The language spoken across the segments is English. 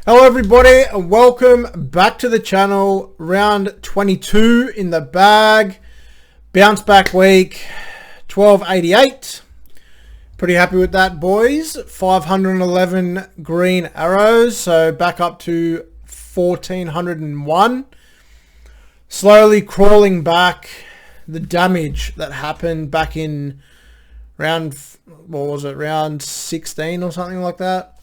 Hello everybody and welcome back to the channel. Round 22 in the bag. Bounce back week 1288. Pretty happy with that, boys. 511 green arrows, so back up to 1401. Slowly crawling back. The damage that happened back in round, what was it, round 16 or something like that.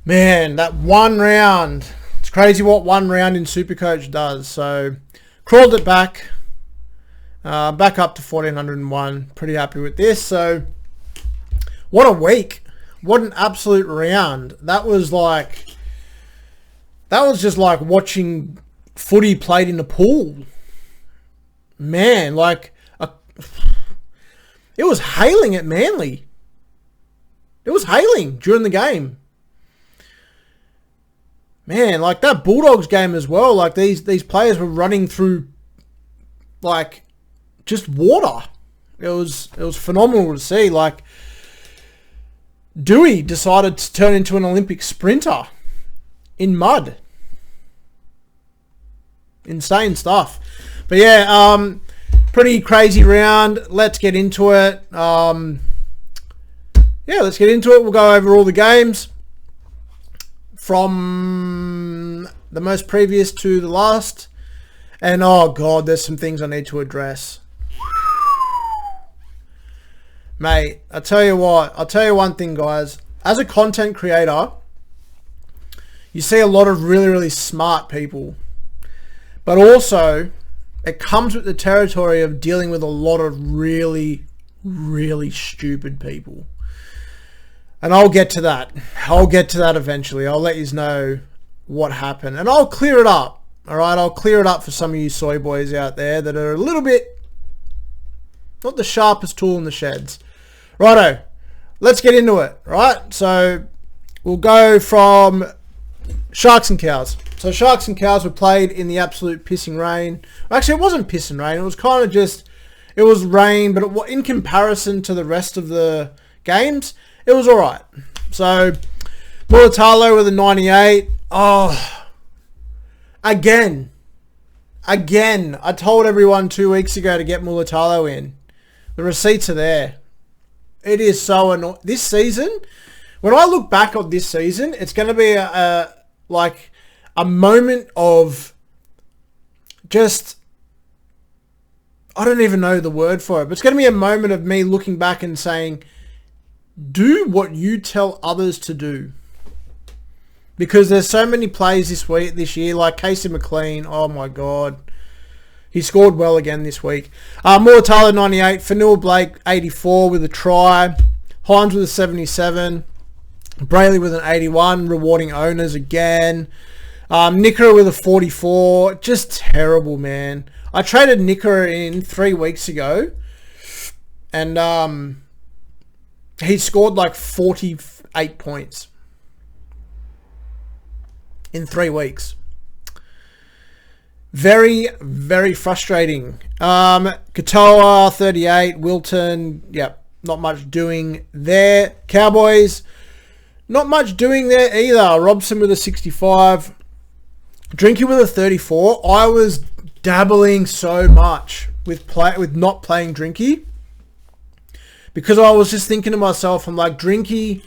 Man, that one round. It's crazy what one round in Supercoach does. So, crawled it back. Back up to 1401. Pretty happy with this. So, what a week. What an absolute round. That was just like watching footy played in a pool. Man, it was hailing at Manly. It was hailing during the game. Man, like that Bulldogs game as well, like these players were running through like just water. It was phenomenal to see. Like Dewey decided to turn into an Olympic sprinter in mud. Insane stuff. But yeah, pretty crazy round. Let's get into it. Yeah, let's get into it. We'll go over all the games from the most previous to the last. And oh god, there's some things I need to address. Mate, I'll tell you one thing, guys. As a content creator, you see a lot of really, really smart people. But also, it comes with the territory of dealing with a lot of really, really stupid people. And I'll get to that. I'll get to that eventually. I'll let you know what happened. And I'll clear it up. Alright, I'll clear it up for some of you soy boys out there that are a little bit not the sharpest tool in the sheds. Righto, let's get into it. Right, so we'll go from Sharks and Cows. So Sharks and Cows were played in the absolute pissing rain. Actually, it wasn't pissing rain. It was kind of just, it was rain, but in comparison to the rest of the games, it was all right. So Mulatalo with a 98. Oh, again. I told everyone 2 weeks ago to get Mulatalo in. The receipts are there. It is so annoying. This season, when I look back on this season, it's going to be a moment of just, I don't even know the word for it, but it's going to be a moment of me looking back and saying, do what you tell others to do. Because there's so many plays this year, like Casey McLean. Oh my god. He scored well again this week. Mulatalo 98, Fanua Blake 84 with a try. Hines with a 77. Brayley with an 81, rewarding owners again. Nicker with a 44. Just terrible, man. I traded Nicker in 3 weeks ago. And he scored like 48 points in 3 weeks. Very, very frustrating. Katoa, 38. Wilton, yep, not much doing there. Cowboys, not much doing there either. Robson with a 65. Drinky with a 34. I was dabbling so much with not playing Drinky. Because I was just thinking to myself, I'm like, Drinky,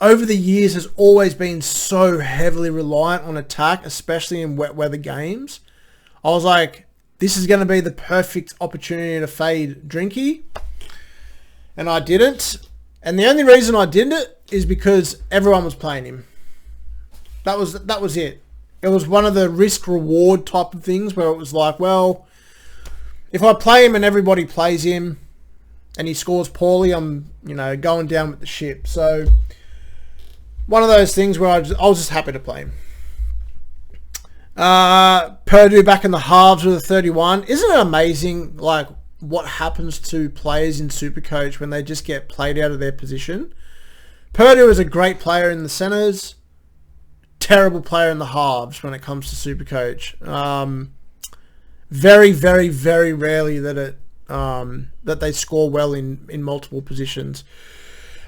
over the years, has always been so heavily reliant on attack, especially in wet weather games. I was like, this is going to be the perfect opportunity to fade Drinky. And I didn't. And the only reason I did it is because everyone was playing him. That was it. It was one of the risk-reward type of things where it was like, well, if I play him and everybody plays him, and he scores poorly, I'm, going down with the ship. So, one of those things where I was just happy to play him. Purdue back in the halves with a 31. Isn't it amazing, like, what happens to players in Supercoach when they just get played out of their position? Purdue is a great player in the centres. Terrible player in the halves when it comes to Supercoach. Very, very, very rarely that they score well in multiple positions.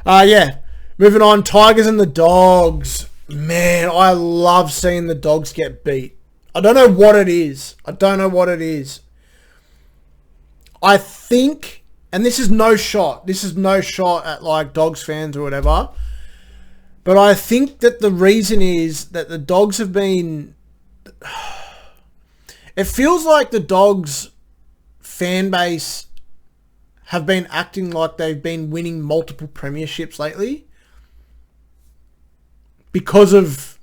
Yeah, moving on. Tigers and the Dogs. Man, I love seeing the Dogs get beat. I don't know what it is. I think, and this is no shot at like Dogs fans or whatever, but I think that the reason is that the Dogs have been... It feels like the Dogs fan base have been acting like they've been winning multiple premierships lately because of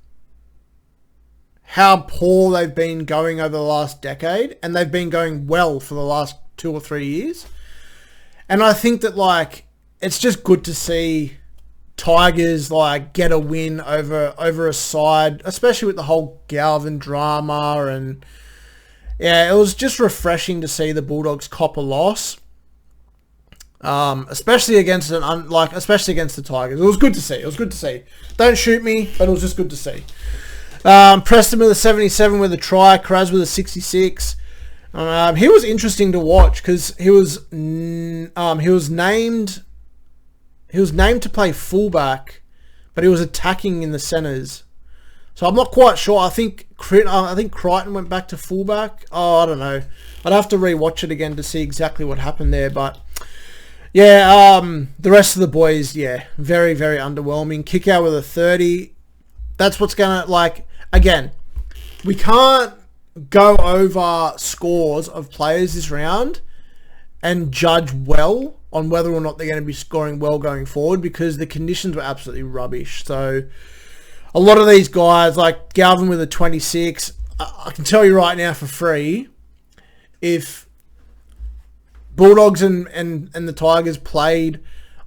how poor they've been going over the last decade, and they've been going well for the last 2 or 3 years. And I think that, like, it's just good to see Tigers, like, get a win over a side, especially with the whole Galvin drama. And yeah, it was just refreshing to see the Bulldogs cop a loss, especially against especially against the Tigers. It was good to see. Don't shoot me, but it was just good to see. Preston with a 77 with a try, Kraz with a 66. He was interesting to watch because he was named to play fullback, but he was attacking in the centres. So I'm not quite sure. I think Crichton went back to fullback. Oh, I don't know. I'd have to rewatch it again to see exactly what happened there. But yeah, the rest of the boys, yeah, very, very underwhelming. Kick out with a 30. That's what's going to, like, again, we can't go over scores of players this round and judge well on whether or not they're going to be scoring well going forward, because the conditions were absolutely rubbish. So a lot of these guys, like Galvin with a 26, I can tell you right now for free, if Bulldogs and the Tigers played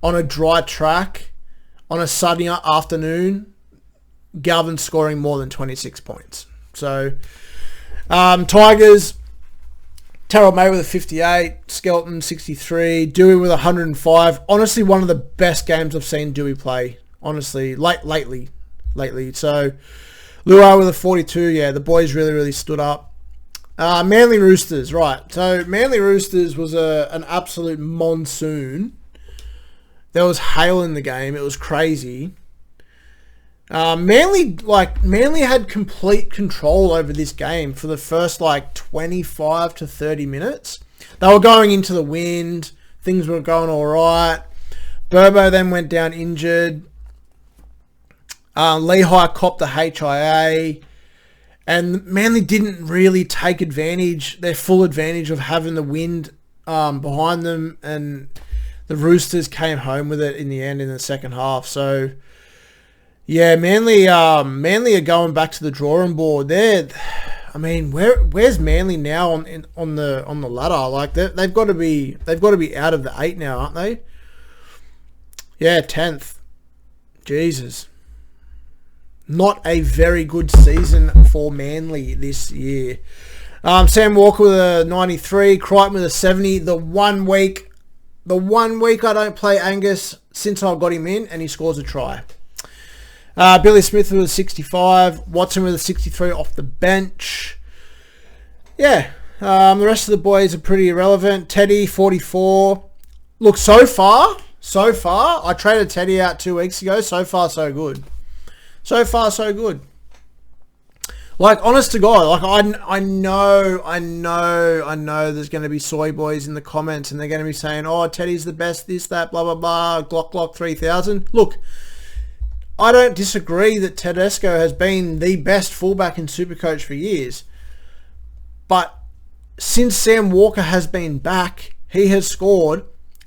on a dry track on a sunny afternoon, Galvin's scoring more than 26 points. So Tigers, Terrell May with a 58, Skelton 63, Dewey with 105. Honestly, one of the best games I've seen Dewey play, honestly, lately. So Luai with a 42. Yeah, the boys really, really stood up. Manly Roosters, right. So Manly Roosters was an absolute monsoon. There was hail in the game. It was crazy. Manly had complete control over this game for the first 25 to 30 minutes. They were going into the wind. Things were going all right. Burbo then went down injured. Lehigh copped the HIA. And Manly didn't really take their full advantage of having the wind behind them. And the Roosters came home with it in the end in the second half. So yeah, Manly are going back to the drawing board. Where's Manly now on the ladder? Like they've got to be out of the 8 now, aren't they? Yeah, 10th. Jesus. Not a very good season for Manly this year. Sam Walker with a 93, Crichton with a 70. The one week I don't play Angus since I got him in, and he scores a try. Billy Smith with a 65. Watson with a 63 off the bench. Yeah, the rest of the boys are pretty irrelevant. Teddy, 44. Look, so far, I traded Teddy out 2 weeks ago. So far, so good. Like, honest to God, like I know there's going to be soy boys in the comments, and they're going to be saying, oh, Teddy's the best, this, that, blah, blah, blah, Glock 3000. Look, I don't disagree that Tedesco has been the best fullback in Supercoach for years. But since Sam Walker has been back, he has scored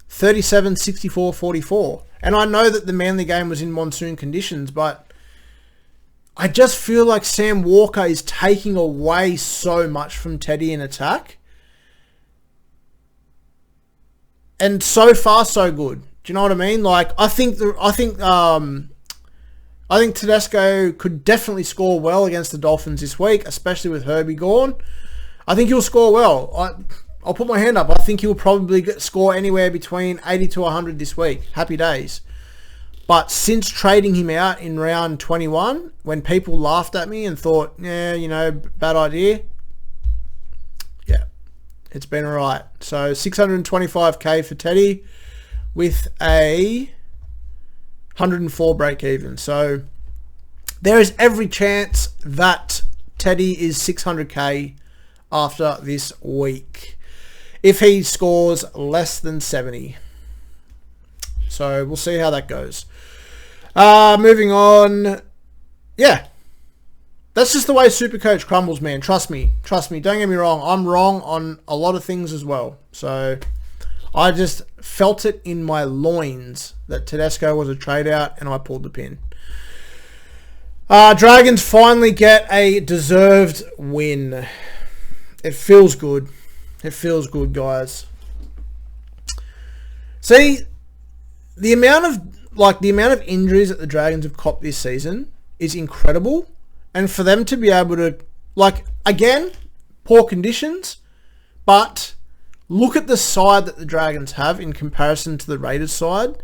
37, 64, 44. And I know that the Manly game was in monsoon conditions, but I just feel like Sam Walker is taking away so much from Teddy in attack. And so far, so good. Do you know what I mean? Like, I think Tedesco could definitely score well against the Dolphins this week, especially with Herbie gone. I think he'll score well. I'll put my hand up. I think he'll probably score anywhere between 80 to 100 this week. Happy days. But since trading him out in round 21, when people laughed at me and thought, yeah, bad idea, yeah, it's been all right. So 625k for Teddy with a 104 break even. So there is every chance that Teddy is 600k after this week if he scores less than 70. So we'll see how that goes. Moving on. Yeah. That's just the way Supercoach crumbles, man. Trust me. Don't get me wrong. I'm wrong on a lot of things as well. So I just felt it in my loins that Tedesco was a trade out and I pulled the pin. Dragons finally get a deserved win. It feels good. It feels good, guys. See, the amount of injuries that the Dragons have copped this season is incredible. And for them to be able to, again, poor conditions, but look at the side that the Dragons have in comparison to the Raiders side.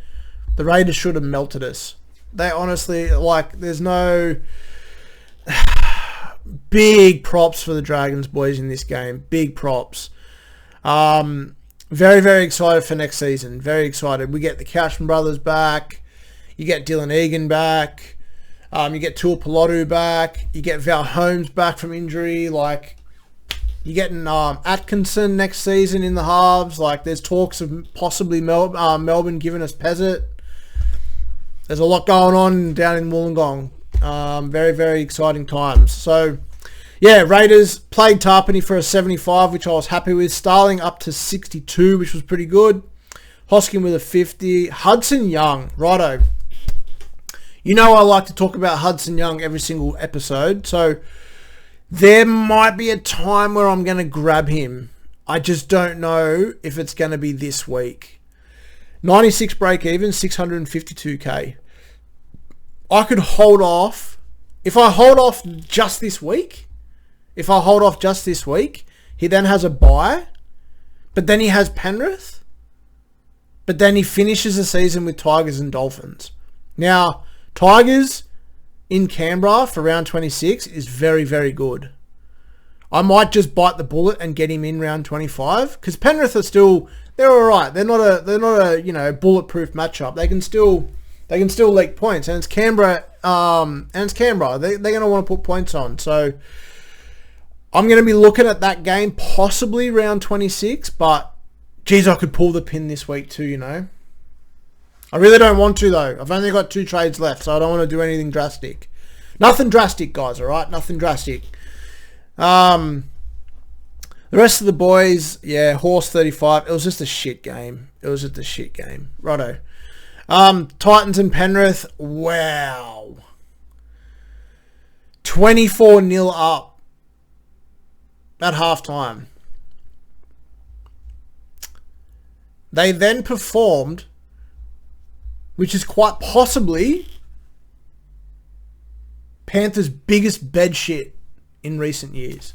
The Raiders should have melted us. They honestly, there's no big props for the Dragons boys in this game. Big props. Very, very excited for next season. Very excited. We get the Couchman brothers back. You get Dylan Egan back. You get Tuipulotu back. You get Val Holmes back from injury. You're getting Atkinson next season in the halves. There's talks of possibly Melbourne giving us Pezzett. There's a lot going on down in Wollongong. Very, very exciting times. So, yeah, Raiders played Tarpany for a 75, which I was happy with. Starling up to 62, which was pretty good. Hoskin with a 50. Hudson Young, righto. You know I like to talk about Hudson Young every single episode, so there might be a time where I'm going to grab him. I just don't know if it's going to be this week. 96 break even, 652k. I could hold off. If I hold off just this week, he then has a bye, but then he has Penrith, but then he finishes the season with Tigers and Dolphins. Now, Tigers in Canberra for round 26 is very, very good. I might just bite the bullet and get him in round 25 because Penrith are still, they're all right. They're not a bulletproof matchup. They can still leak points, and it's Canberra. They're going to want to put points on. So I'm going to be looking at that game possibly round 26, but geez, I could pull the pin this week too. I really don't want to, though. I've only got 2 trades left, so I don't want to do anything drastic. Nothing drastic, guys, all right? Nothing drastic. The rest of the boys, yeah, Horse 35. It was just a shit game. Righto. Titans and Penrith, wow. 24-0 up at halftime. They then performed, which is quite possibly Panthers' biggest bed shit in recent years.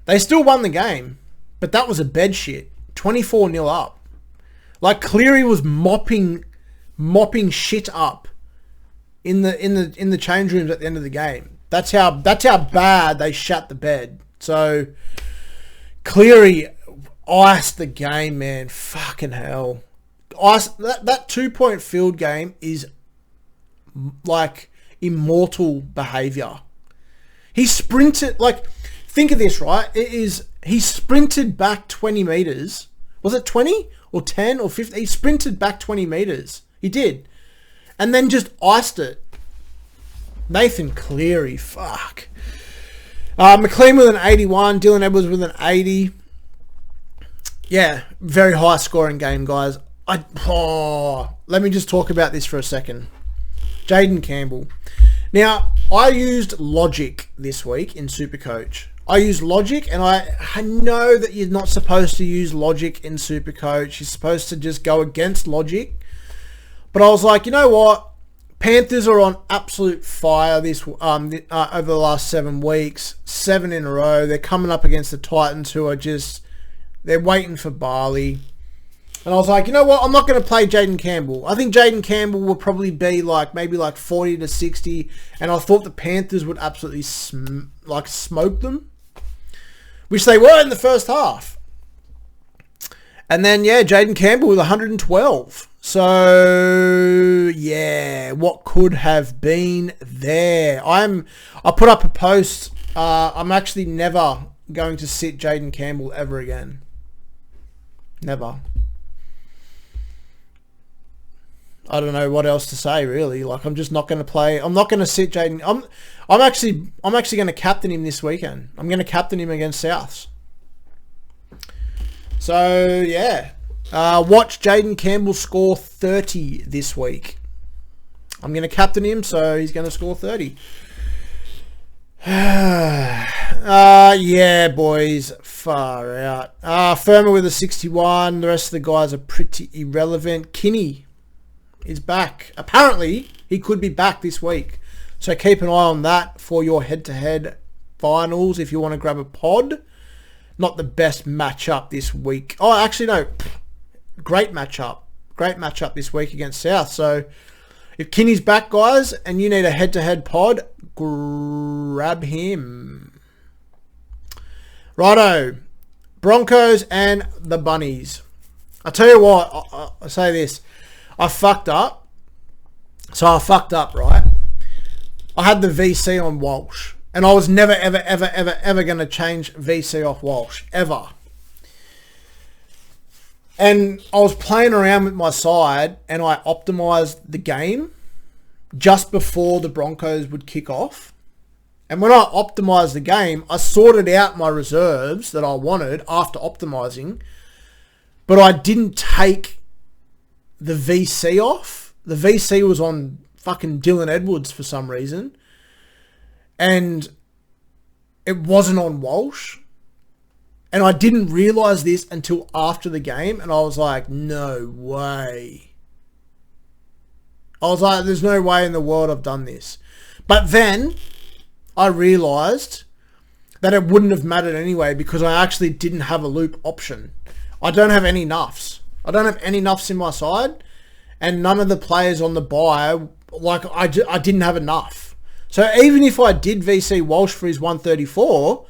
They still won the game, but that was a bed shit. 24-0 up. Cleary was mopping shit up in the change rooms at the end of the game. That's how bad they shat the bed. So Cleary iced the game, man. Fucking hell. That 2-point field game is immortal behavior. He sprinted, think of this, right? He sprinted back 20 meters. Was it 20 or 10 or 50? He sprinted back 20 meters. He did. And then just iced it. Nathan Cleary, fuck. McLean with an 81. Dylan Edwards with an 80. Yeah, very high scoring game, guys. Let me just talk about this for a second. Jaden Campbell. Now, I used Logic this week in Supercoach. I used Logic, and I know that you're not supposed to use Logic in Supercoach. You're supposed to just go against Logic. But I was like, you know what? Panthers are on absolute fire this over the last 7 weeks. 7 in a row. They're coming up against the Titans, who are they're waiting for Barley. And I was like, you know what? I'm not going to play Jaden Campbell. I think Jaden Campbell will probably be maybe 40 to 60. And I thought the Panthers would absolutely smoke them, which they were in the first half. And then, yeah, Jaden Campbell with 112. So, yeah, what could have been there? I put up a post. I'm actually never going to sit Jaden Campbell ever again. Never. I don't know what else to say, really. Like, I'm just not going to play. I'm not going to sit Jaden. I'm actually going to captain him this weekend. I'm going to captain him against Souths. So, yeah. Watch Jaden Campbell score 30 this week. I'm going to captain him, so he's going to score 30. Yeah, boys. Far out. Firma with a 61. The rest of the guys are pretty irrelevant. Kinney is back. Apparently, he could be back this week. So keep an eye on that for your head-to-head finals if you want to grab a pod. Not the best matchup this week. Oh, actually, no. Great matchup. Great matchup this week against South. So if Kinney's back, guys, and you need a head-to-head pod, grab him. Righto. Broncos and the Bunnies. I tell you what, I say this. I fucked up. So I fucked up, right? I had the VC on Walsh. And I was never, ever, ever, ever, ever going to change VC off Walsh. Ever. And I was playing around with my side and I optimized the game just before the Broncos would kick off. And when I optimized the game, I sorted out my reserves that I wanted after optimizing. But I didn't take the VC off. The VC was on fucking Dylan Edwards for some reason. And it wasn't on Walsh. And I didn't realise this until after the game. And I was like, no way. I was like, there's no way in the world I've done this. But then I realised that it wouldn't have mattered anyway because I actually didn't have a loop option. I don't have any nuffs. I don't have any nuffs in my side. And none of the players on the bye, like I didn't have enough. So even if I did VC Walsh for his 134,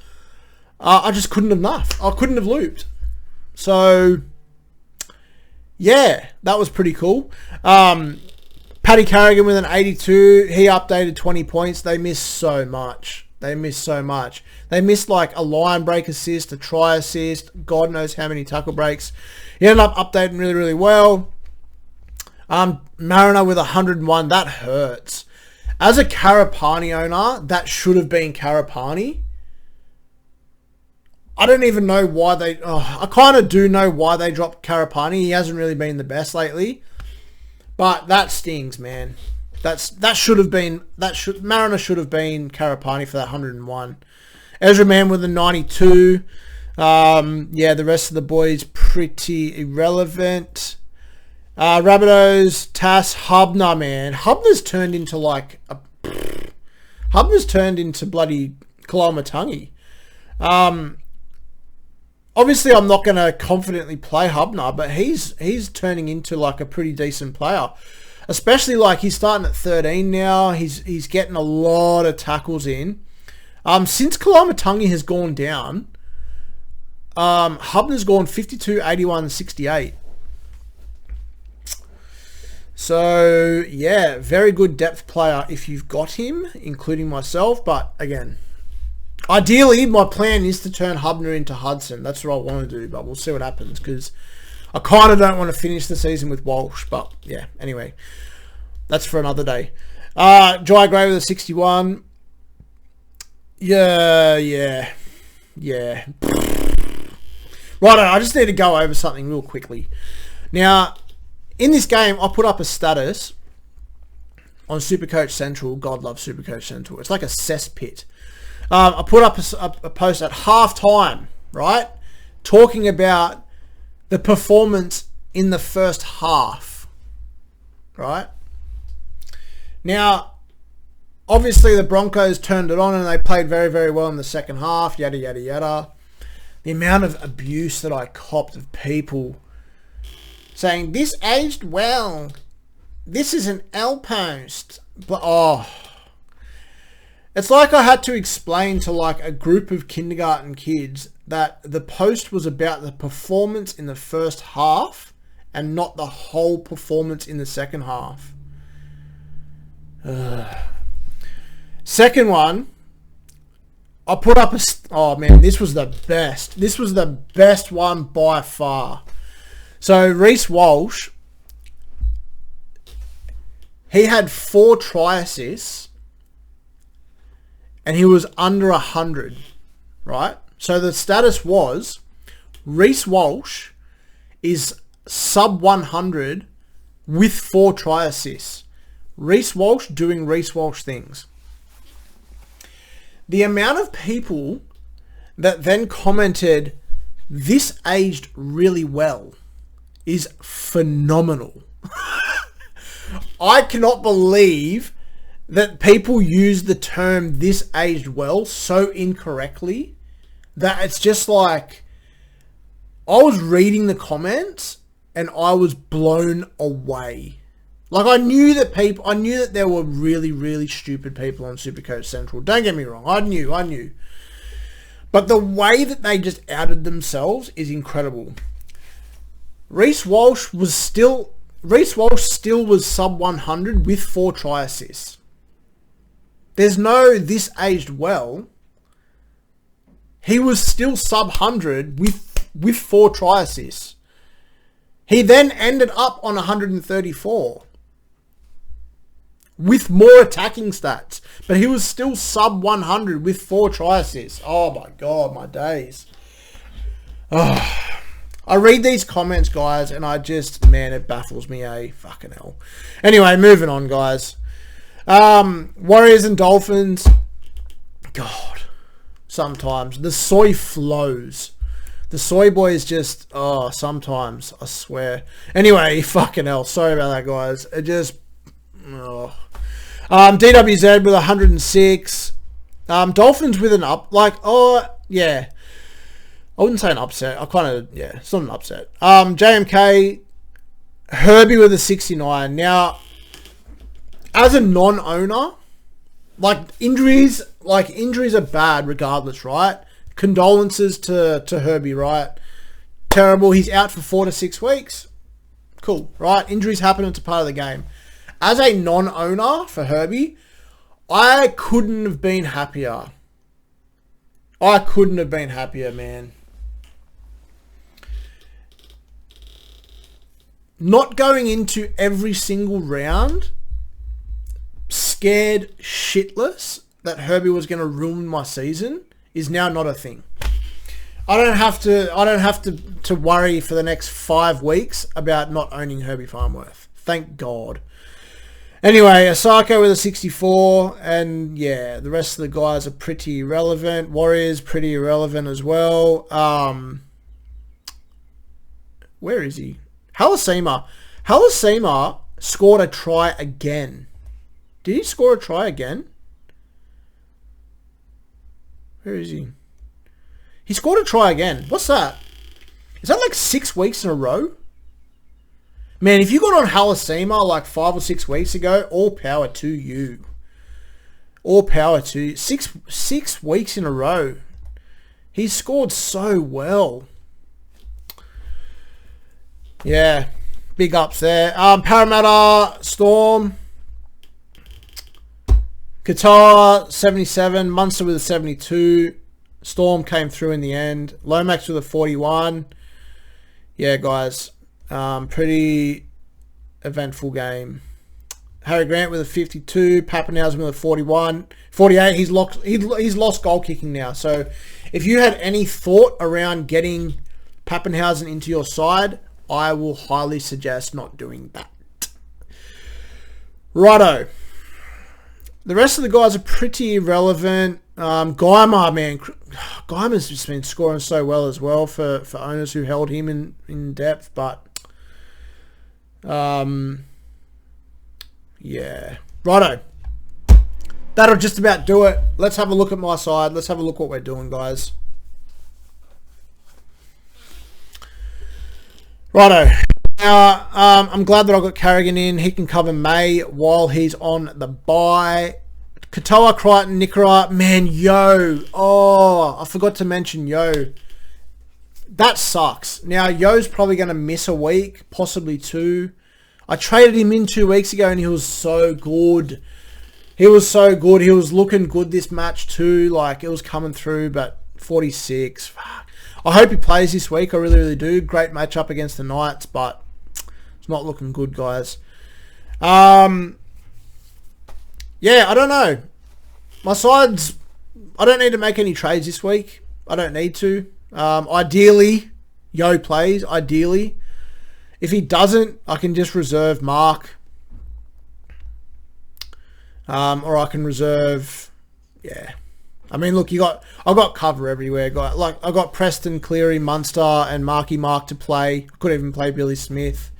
I just couldn't have nuffed. I couldn't have looped. So, yeah, that was pretty cool. Paddy Carrigan with an 82. He updated 20 points. They missed so much. They missed like a line break assist, a try assist, God knows how many tackle breaks. He ended up updating really, really well. Mariner with 101. That hurts. As a Karapani owner, that should have been Karapani. I don't even know why they... I kind of do know why they dropped Karapani. He hasn't really been the best lately. But that stings, man. That should have been... Mariner should have been Karapani for that 101. Ezra Mann with a 92. Yeah, the rest of the boys pretty irrelevant. Rabbitohs, Tass, Hubner, man. Hubner's turned into like a... Hubner's turned into bloody Kalamatangi. Obviously, I'm not going to confidently play Hubner, but he's turning into like a pretty decent player. Especially like he's starting at 13 now. He's getting a lot of tackles in. Since Kalamatangi has gone down, Hubner's gone 52, 81, 68. So, yeah, very good depth player if you've got him, including myself. But, again, ideally, my plan is to turn Hubner into Hudson. That's what I want to do, but we'll see what happens because I kind of don't want to finish the season with Walsh. But, yeah, anyway, that's for another day. Jai Gray with a 61. Yeah. Right, I just need to go over something real quickly. Now... in this game, I put up a status on Supercoach Central. God loves Supercoach Central. It's like a cesspit. I put up a post at halftime, right? Talking about the performance in the first half, right? Now, obviously the Broncos turned it on and they played very, very well in the second half, yada, yada, yada. The amount of abuse that I copped of people saying, this aged well. This is an L post. But, It's like I had to explain to like a group of kindergarten kids that the post was about the performance in the first half and not the whole performance in the second half. Second one, I put up oh man, this was the best. This was the best one by far. So Reece Walsh, he had 4 try assists and he was under 100, right? So the status was Reece Walsh is sub 100 with 4 try assists. Reece Walsh doing Reece Walsh things. The amount of people that then commented, this aged really well, is phenomenal. I cannot believe that people use the term this aged well so incorrectly that it's just like, I was reading the comments and I was blown away. Like I knew that there were really, really stupid people on Supercoach Central. Don't get me wrong. I knew. But the way that they just outed themselves is incredible. Reece Walsh still was sub 100 with 4 try assists. There's no this aged well. He was still sub 100 with 4 try assists. He then ended up on 134 with more attacking stats, but he was still sub 100 with 4 try assists. Oh my God, my days. Oh, I read these comments, guys, and it baffles me, fucking hell. Anyway, moving on, guys. Warriors and Dolphins. God, sometimes the soy flows. The soy boy is just, sometimes, I swear. Anyway, fucking hell. Sorry about that, guys. It just, DWZ with 106. Dolphins with an yeah. I wouldn't say an upset. It's not an upset. JMK, Herbie with a 69. Now, as a non-owner, injuries are bad regardless, right? Condolences to Herbie, right? Terrible. He's out for 4 to 6 weeks. Cool, right? Injuries happen. It's a part of the game. As a non-owner for Herbie, I couldn't have been happier. Man. Not going into every single round scared shitless that Herbie was going to ruin my season is now not a thing. I don't have to worry for the next 5 weeks about not owning Herbie Farnworth. Thank God. Anyway, Osako with a 64, and yeah, the rest of the guys are pretty irrelevant. Warriors pretty irrelevant as well. Where is he? Halasima scored a try again. Did he score a try again? Where is he? He scored a try again. What's that? Is that like 6 weeks in a row? Man, if you got on Halasima 5 or 6 weeks ago, all power to you. All power to you. Six weeks in a row. He scored so well. Yeah, big ups there. Parramatta, Storm. Qatar, 77. Munster with a 72. Storm came through in the end. Lomax with a 41. Yeah, guys. Pretty eventful game. Harry Grant with a 52. Pappenhausen with a 41. 48. He's lost goal kicking now. So if you had any thought around getting Pappenhausen into your side, I will highly suggest not doing that. Righto. The rest of the guys are pretty irrelevant. Guymer, man. Guymer's just been scoring so well as well for owners who held him in depth. But, yeah. Righto. That'll just about do it. Let's have a look at my side. Let's have a look what we're doing, guys. Righto. Now, I'm glad that I got Carrigan in. He can cover May while he's on the bye. Katoa, Crichton, Nicorai. Man, Yo. Oh, I forgot to mention Yo. That sucks. Now, Yo's probably going to miss a week, possibly 2. I traded him in 2 weeks ago and he was so good. He was so good. He was looking good this match too. Like, it was coming through, but 46. Fuck. I hope he plays this week. I really, really do. Great matchup against the Knights, but it's not looking good, guys. Yeah, I don't know. My sides, I don't need to make any trades this week. I don't need to. Ideally, Yo plays. Ideally. If he doesn't, I can just reserve Mark. Or I can reserve... Yeah. I mean, look, I've got cover everywhere. I got Preston, Cleary, Munster, and Marky Mark to play. I could even play Billy Smith.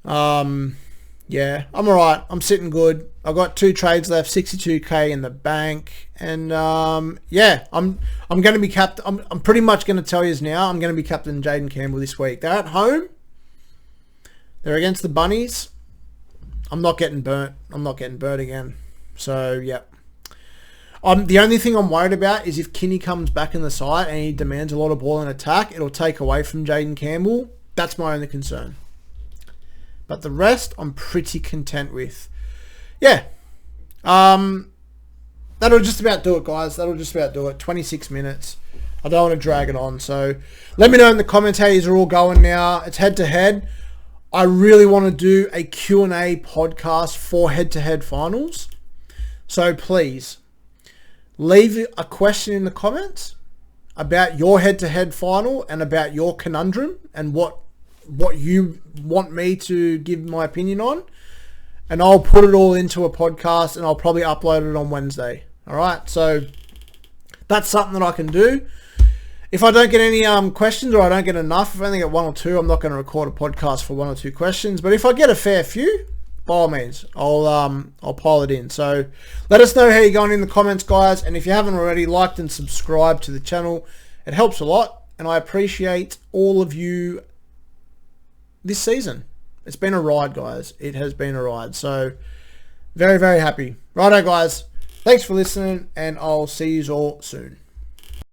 Yeah, I'm alright. I'm sitting good. I've got 2 trades left, 62k in the bank, and yeah, I'm going to be I'm pretty much going to tell you now. I'm going to be captain Jaden Campbell this week. They're at home. They're against the Bunnies. I'm not getting burnt. I'm not getting burnt again. So yeah. The only thing I'm worried about is if Kinney comes back in the side and he demands a lot of ball and attack, it'll take away from Jaden Campbell. That's my only concern. But the rest, I'm pretty content with. Yeah. That'll just about do it, guys. That'll just about do it. 26 minutes. I don't want to drag it on. So let me know in the comments how you're all going now. It's head-to-head. I really want to do a Q&A podcast for head-to-head finals. So please, leave a question in the comments about your head-to-head final and about your conundrum and what you want me to give my opinion on, and I'll put it all into a podcast and I'll probably upload it on Wednesday. All right, so that's something that I can do. If I don't get any questions, or I don't get enough, if I only get 1 or 2, I'm not going to record a podcast for 1 or 2 questions. But if I get a fair few, by all means, I'll pile it in. So let us know how you're going in the comments, guys. And if you haven't already, liked and subscribed to the channel. It helps a lot, and I appreciate all of you this season. It's been a ride, guys. It has been a ride. So very, very happy. Righto, guys. Thanks for listening, and I'll see you all soon.